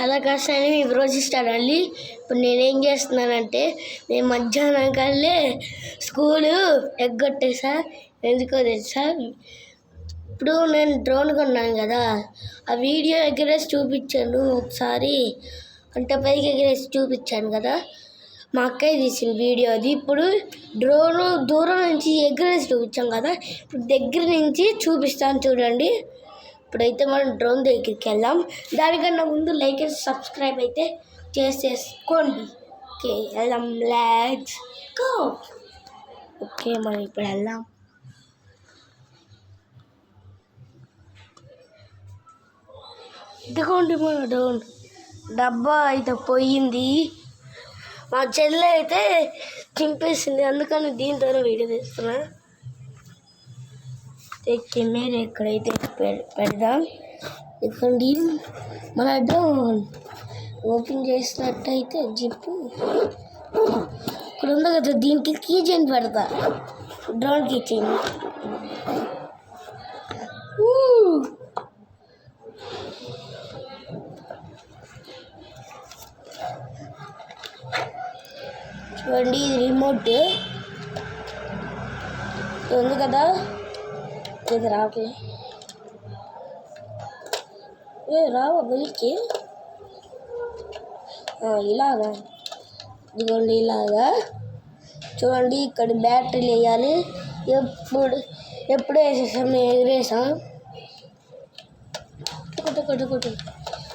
అలా కష్టాన్ని మీ రోజుస్తానండి. ఇప్పుడు నేనేం చేస్తున్నానంటే నేను మధ్యాహ్నం కల్లే స్కూలు ఎగ్గొట్టేసా. ఎందుకో తెలుసా? ఇప్పుడు నేను డ్రోన్ కొన్నాను కదా, ఆ వీడియో ఎగరేసి చూపించాను ఒకసారి, అంటే పైకి ఎగరేసి చూపించాను కదా, మా అక్కయ్య తీసిన వీడియో అది. ఇప్పుడు డ్రోన్ దూరం నుంచి ఎగరేసి చూపించాం కదా, ఇప్పుడు దగ్గర నుంచి చూపిస్తాను చూడండి. ఇప్పుడైతే మనం డ్రోన్ దగ్గరికి వెళ్దాం. దానికన్నా ముందు లైక్ అండ్ సబ్స్క్రైబ్ అయితే చేసేసుకోండి. ఓకే, వెళ్దాం. Let's go. ఓకే, మనం ఇప్పుడు వెళ్దాం. ఇదిగోండి మన డ్రోన్. డబ్బా అయితే పోయింది, మా చెల్లె అయితే చింపేసింది, అందుకని దీంతోనే వీడియో తీస్తున్నా. కెమెరా ఎక్కడైతే పెడదాం. ఇక్కడి మన డ్రోన్ ఓపెన్ చేసినట్టయితే జిప్పు ఇక్కడ ఉంది కదా, దీనికి కీ చైన్ పెడతా. డ్రోన్ కీ చైన్ చూడండి. ఇది రిమోట్ ఉంది కదా, ఇది రావట్లే. రావా బయటికి? ఇలాగా, ఇదిగోండి ఇలాగా. చూడండి, ఇక్కడ బ్యాటరీలు వేయాలి. ఎప్పుడు వేసేసాం, మేము ఎగిరేసాం.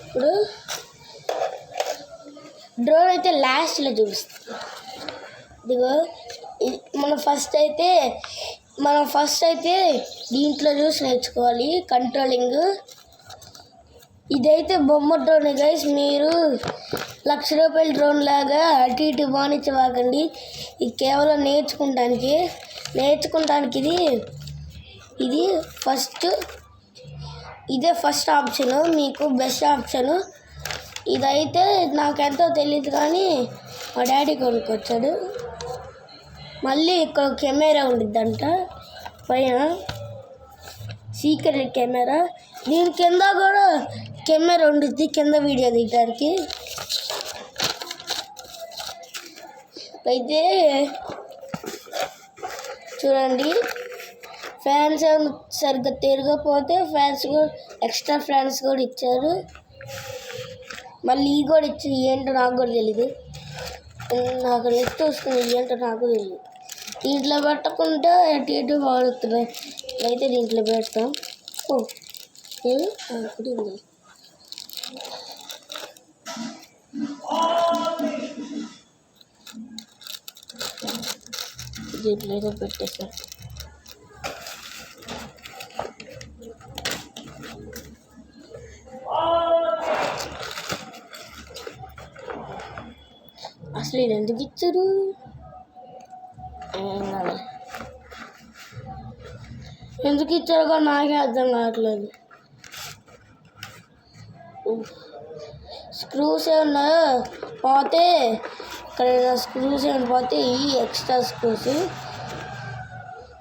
ఇప్పుడు డ్రోన్ అయితే లాస్ట్లో చూపిస్తాం. ఇదిగో మనం ఫస్ట్ అయితే దీంట్లో చూసి నేర్చుకోవాలి కంట్రోలింగ్. ఇదైతే బొమ్మ డ్రోన్ గైస్. మీరు ₹1,00,000 డ్రోన్ లాగా అటు ఇటు బానించవాకండి. ఇది కేవలం నేర్చుకుంటానికి ఇది ఇదే ఫస్ట్ ఆప్షన్, మీకు బెస్ట్ ఆప్షను. ఇదైతే నాకెంతో తెలియదు కానీ మా డాడీ కొనుక్కొచ్చాడు. మళ్ళీ ఇక్కడ కెమెరా ఉండిద్దంట పైన, సీక్రెట్ కెమెరా. దీని కింద కూడా కెమెరా ఉండిద్ది, కింద వీడియో తీయడానికి. అయితే చూడండి, ఫ్యాన్స్ సరిగ్గా తిరగకపోతే ఫ్యాన్స్ కూడా ఎక్స్ట్రా ఫ్యాన్స్ కూడా ఇచ్చారు. మళ్ళీ ఈ కూడా ఇచ్చి ఏంటో నాకు కూడా తెలీదు. నాకు నెక్స్ట్ వస్తుంది, ఏంటో నాకు తెలియదు. దీంట్లో పెట్టకుండా అటు ఇటు వాడుతున్నాయి. అయితే దీంట్లో పెడతాం. దీంట్లో ఏదో పెట్టేసాం. అసలు ఇది ఎందుకు ఇచ్చారు? ఎందుకు ఇచ్చారో కూడా నాకే అర్థం కావట్లేదు. స్క్రూస్ ఏమన్నా పోతే, ఇక్కడ స్క్రూస్ ఏమైనా పోతే ఈ ఎక్స్ట్రా స్క్రూస్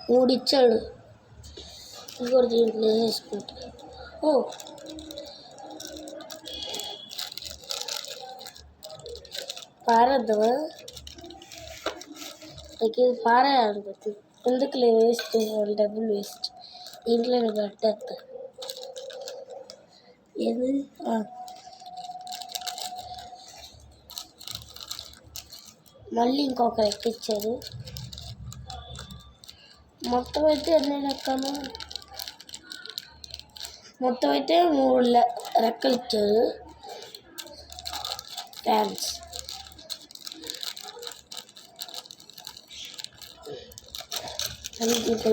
3 ఇచ్చాడు. ఇది కూడా దీంట్లో వేసుకుంటా. పారేద్దామా? ఇది పారేయాలి. ఎందుకు వేస్ట్, వాళ్ళు డబ్బులు వేస్ట్. ఇంట్లో పెట్టేస్తా. ఏది మళ్ళీ ఇంకొక రెక్క ఇచ్చారు. మొత్తం అయితే ఎన్ని రెక్కలు? మొత్తం అయితే 3 రెక్కలు ఇచ్చారు. ఫ్యాన్స్ అన్ని దీంట్లో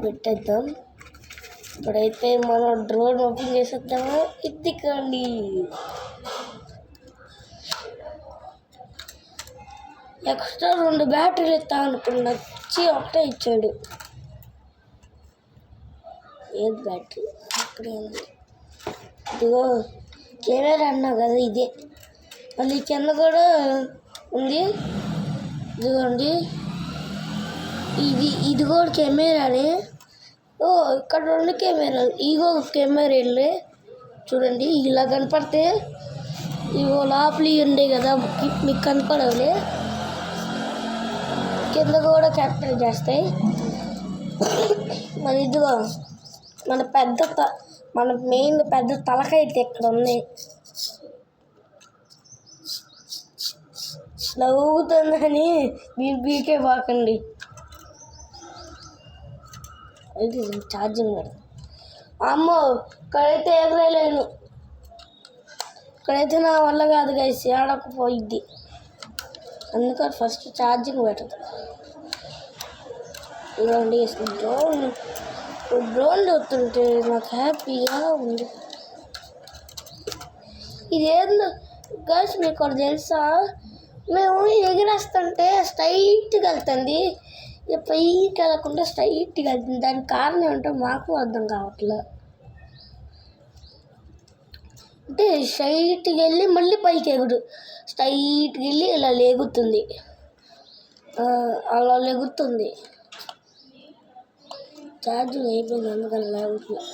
పెట్టేద్దాం. ఇప్పుడైతే మనం డ్రోన్ ఓపెన్ చేసేద్దామా? ఇదికండి. ఎక్స్ట్రా 2 బ్యాటరీలు ఇస్తా అనుకున్నా, ఒకటే ఇచ్చాడు. ఏది బ్యాటరీ? అక్కడే ఉంది. ఇదిగో కెమెరా అన్నా కదా, ఇదే. మళ్ళీ కింద కూడా ఉంది, ఇదిగోండి. ఇది కూడా కెమెరానే. ఇక్కడ 2 కెమెరాలు. ఇగో కెమెరా వెళ్ళి చూడండి ఇలా కనపడితే ఇవో లోపలి ఉండే కదా మీకు కనపడవులే, కింద కూడా క్యాప్చర్ చేస్తాయి. మరి ఇదిగో మన మెయిన్ పెద్ద తలకాయ అయితే ఇక్కడ ఉంది. నవ్వుతుందని మీరు బీకే బాకండి. అయితే ఛార్జింగ్ పెడతాం. అమ్మో ఇక్కడైతే ఎగరేయలేను, ఇక్కడైతే నా వల్ల కాదు గైస్, ఏడకపోయిద్ది. అందుకని ఫస్ట్ ఛార్జింగ్ పెడతాం. ఇవ్వండి డ్రోన్ చూస్తుంటే నాకు హ్యాపీగా ఉంది. ఇదేందో గైస్ మీకు ఒకటి తెలుసా, మేము ఎగిరేస్తుంటే స్ట్రైట్గా వెళ్తుంది, పైకి వెళ్ళకుండా స్ట్రైట్గా వెళ్తుంది. దానికి కారణం ఏంటో మాకు అర్థం కావట్లేదు. అంటే స్ట్రైట్గా వెళ్ళి మళ్ళీ పైకి ఎగుడు, స్ట్రైట్గా వెళ్ళి ఇలా లేగుతుంది, అలా లెగుతుంది. ఛార్జింగ్ అయిపోయింది అందుకని లేగుతుంది.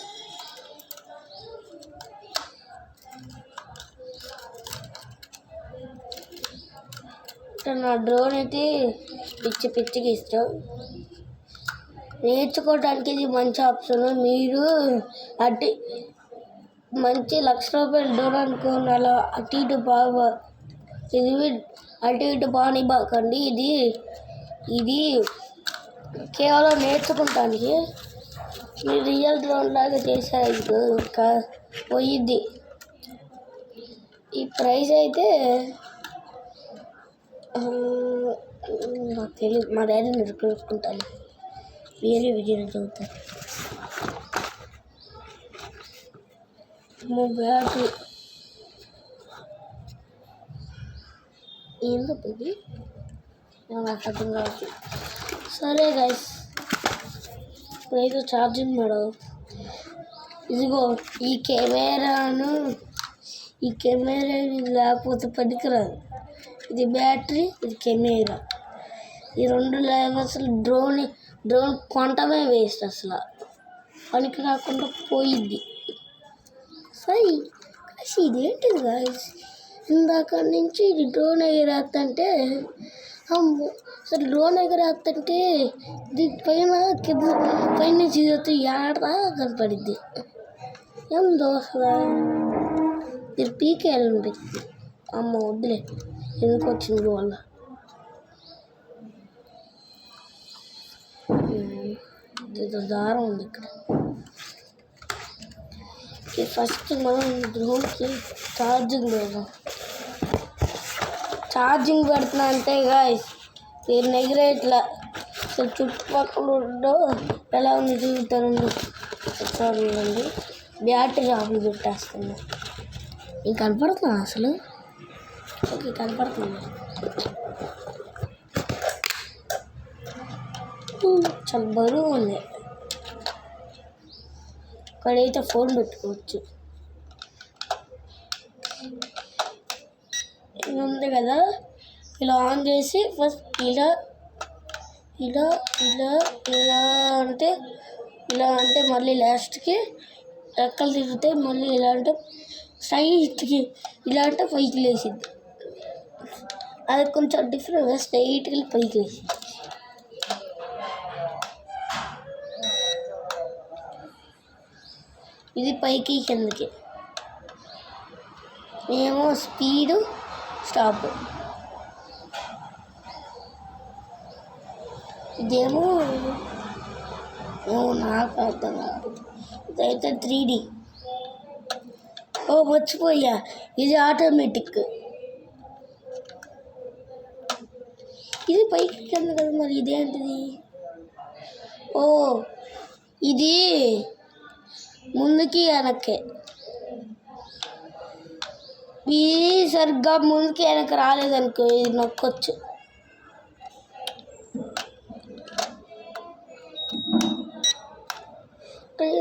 నా డ్రోన్ అయితే పిచ్చికి ఇష్టం. నేర్చుకోవడానికి ఇది మంచి ఆప్షన్. మీరు మంచి ₹1,00,000 డ్రోన్ అనుకోండి, అలా అటు ఇటు బాగా అటు ఇటు బాగానివ్వకండి. ఇది కేవలం నేర్చుకుంటానికి. మీరు రియల్ డ్రోన్ లాగా చేశారు ఇంకా పోయిద్ది. ఈ ప్రైస్ అయితే నాకు తెలియదు, మా డాడీని చూసుకుంటాను, వేరే విజయం చదువుతాను. మా బ్యాటరీ ఎందుకు ఇది నాకు అర్థం కావచ్చు. సరే గైస్, ఇప్పుడైతే ఛార్జింగ్ మేడం. ఇదిగో ఈ కెమెరా లేకపోతే పనికిరాదు. ఇది బ్యాటరీ, ఇది కెమెరా, ఈ రెండు లేకపోతే అసలు డ్రోన్ కొనటమే వేస్ట్, అసలు పనికి రాకుండా పోయిద్ది. సరే ఇదేంటిది గాయస్, ఇందాక నుంచి ఇది డ్రోన్ ఎగిరేస్తుంటే అసలు డ్రోన్ ఎగిరేస్తుంటే దీనిపైన పైన చీజతో ఏడా కనపడిద్ది. ఏం దోసలా మీరు పీకేయాలనిపిస్తుంది. అమ్మ వద్దులే, ఎందుకు వచ్చింది వల్ల. దారం ఉంది ఇక్కడ. ఫస్ట్ మనం డ్రోన్కి ఛార్జింగ్ పెడుతున్నా అంటే గాయస్ మీరు ఎగిరేట్లా అసలు చుట్టుపక్కల ఉండో ఎలా ఉంది చూపుతారండి. చూడండి బ్యాటరీ ఆఫ్ పెట్టేస్తుంది. ఇంక కనపడుతున్నా అసలు, ఓకే కనపడుతుంది. చాలా బరువు ఉంది. ఇక్కడైతే ఫోన్ పెట్టుకోవచ్చు. ఇది ఉంది కదా, ఇలా ఆన్ చేసి ఫస్ట్ ఇలా అంటే మళ్ళీ లాస్ట్కి రెక్కలు తిరుగుతాయి. మళ్ళీ ఇలా అంటే స్ట్రైట్కి, ఇలా అంటే పైకి లేసిద్ది. అది కొంచెం డిఫరెంట్, స్ట్రైట్కి పైకి లేసిద్ది. ఇది పైకి కిందకి, ఏమో స్పీడు స్టాప్. ఇదేమో నాకు అర్థం కాదు. ఇదైతే 3D. ఓ మర్చిపోయా, ఇది ఆటోమేటిక్. ఇది పైకి కింద కదా, మరి ఇదేంటిది? ఓ ఇది ముందుకి వెనక్కి. ఇది సరిగ్గా ముందుకి వెనక్కి రాలేదనుకో, ఇది నొక్కొచ్చు.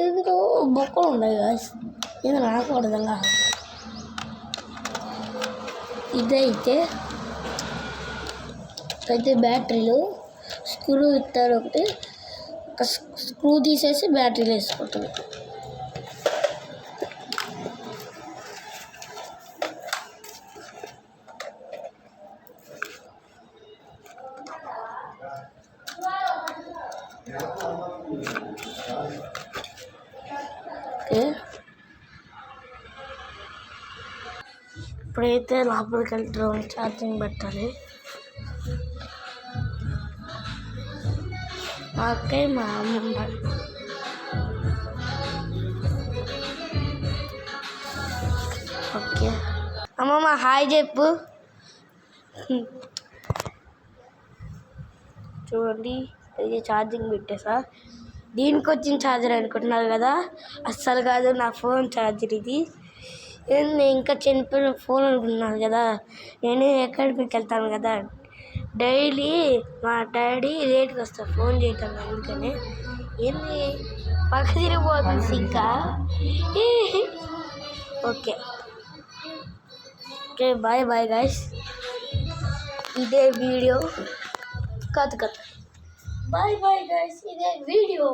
ఎందుకో బొక్కలు ఉన్నాయి కదా, ఇది నాకు అర్థం కాదు. ఇదైతే బ్యాటరీలు స్క్రూ ఇస్తారు, ఒకటి స్క్రూ తీసేసి బ్యాటరీలు వేసుకుంటారు. ఇప్పుడైతే లోపలికి వెళ్తాం, ఛార్జింగ్ పెట్టాలి. మా అక్కయ్య మా అమ్మమ్మ. ఓకే అమ్మమ్మ హాయ్ చెప్పు. చూడండి ఇది ఛార్జింగ్ పెట్టేసా. దీనికి వచ్చిన ఛార్జర్ అనుకుంటున్నారు కదా, అస్సలు కాదు, నా ఫోన్ ఛార్జర్ ఇది. నేను ఇంకా చనిపోయిన ఫోన్ అనుకుంటున్నాను కదా. నేను అకాడమీకి వెళ్తాను కదా, డైలీ మా డాడీ లేట్గా వస్తారు ఫోన్ చేయటం. అందుకని ఏంది పక్క తిరిగిపోతుంది ఇంకా. Okay okay bye bye guys. ఇదే వీడియో కాదు బాయ్ బాయ్ గైస్, ఇదే వీడియో.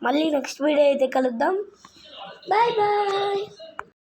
మళ్ళీ నెక్స్ట్ వీడియో అయితే కలుద్దాం. Bye bye.